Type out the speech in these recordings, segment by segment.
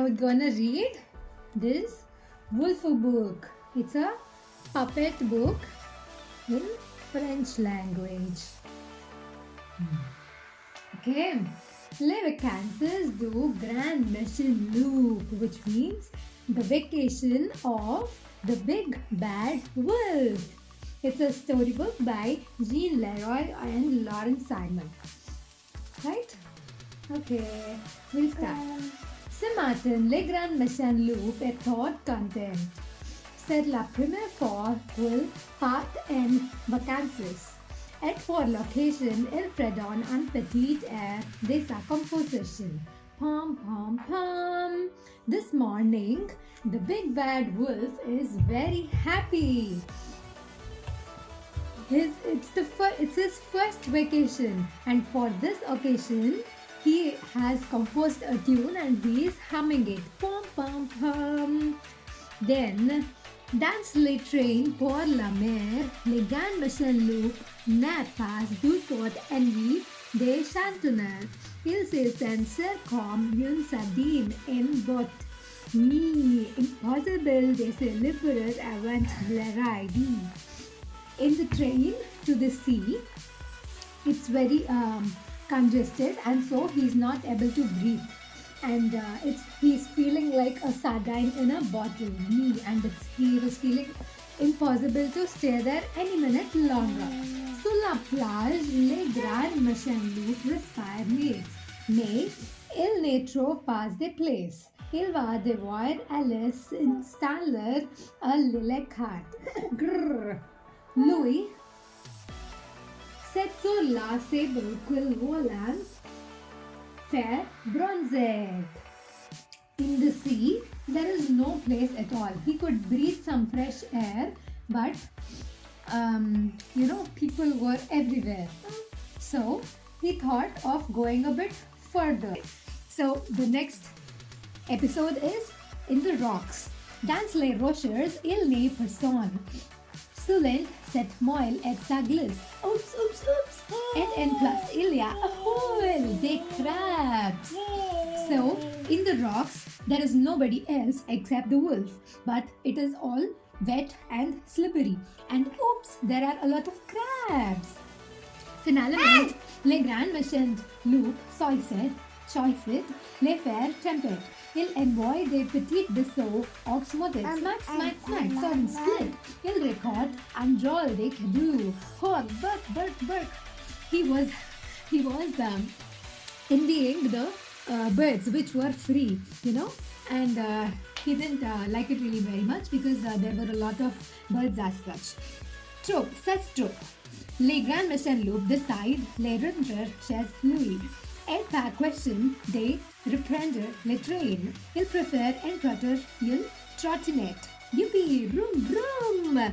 we're gonna read this wolf book. It's a puppet book in French language. Okay. Les Vacances du Grand Méchant Loup, which means the vacation of the big bad wolf. It's a storybook by Jean Leroy and Lawrence Simon. Right? Okay, we'll start. Ce matin, le grand méchant loup est fort content. C'est la première fois qu'il part en vacances. Et pour l'occasion, il fredonne un petit air de sa composition. Pom pom pom. This morning, the big bad wolf is very happy. It's his first vacation, and for this occasion, he has composed a tune and he is humming it. Pom pom pom. Then, dans le train pour la mer, le grand méchant loup n'a pas du tout envie des chantonneurs. Il se sent comme une sardine en botte. Mais impossible de se libérer avant le ride. In the train to the sea, it's very congested, and so he's not able to breathe, and he's feeling like a sardine in a bottle. He was feeling impossible to stay there any minute longer. Sur la plage, le grand méchant loup respire lips, mais il ne trouve pas de place. Il va devoir aller s'installer à l'hélicoptère. Grrr. Louis sat sur la sable quill volant, fair bronzed. In the sea, there is no place at all. He could breathe some fresh air, but people were everywhere. So he thought of going a bit further. So the next episode is in the rocks. Dans les rochers, il n'est personne. Souvent, cette moelle est sa glisse. Oops, oops, oops. Et en place, il y a a hole, des crabs. So, in the rocks, there is nobody else except the wolf. But it is all wet and slippery. And oops, there are a lot of crabs. Finalement, le grand méchant loup choisit les faire tempête. Il envoie des petits vaisseaux automatic. Smack, smack, smack, sudden split. Il record and roll des cadeaux. Oh, bark. He was envying the birds which were free, and he didn't like it really very much because there were a lot of birds as such. Trope. Les grands méchants loups décident les rendre chez Louis. Et par question de reprendre le train, il préfère emprunter une trottinette. Yippee! Vroom vroom!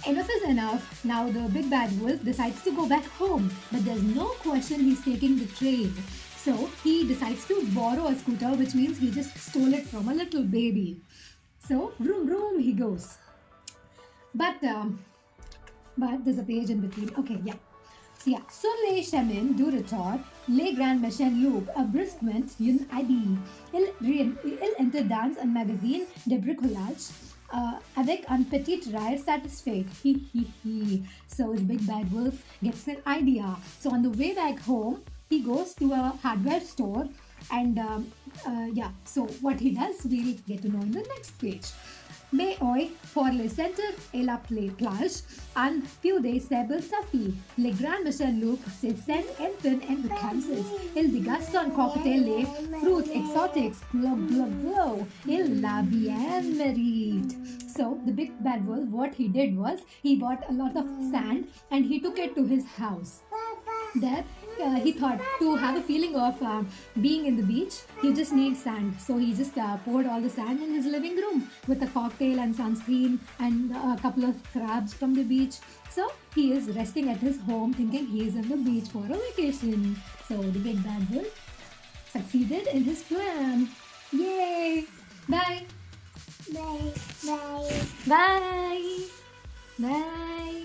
Enough is enough. Now the big bad wolf decides to go back home, but there's no question he's taking the train. So he decides to borrow a scooter, which means he just stole it from a little baby. So vroom vroom he goes. But there's a page in between. Okay, yeah. Sur les chemins du retour, le grand méchant loup a brusquement une idée. Il entre dans un magazine de bricolage avec un petit rire satisfied. So the big bad wolf gets an idea. So on the way back home, he goes to a hardware store, and so what he does, we'll get to know in the next page. Mais pour le centre et la plage, un peu de sable suffit. Le grand méchant loup se sent enfin en vacances. Il déguste son cocktail de fruits exotiques. Glow. Il l'a bien mérite. So the big bad wolf, what he did was, he bought a lot of sand and he took it to his house. There, he thought to have a feeling of being in the beach, you just need sand. So he just poured all the sand in his living room with a cocktail and sunscreen and a couple of crabs from the beach. So he is resting at his home thinking he is on the beach for a vacation. So the big bad wolf succeeded in his plan. Yay! Bye! Bye! Bye! Bye! Bye!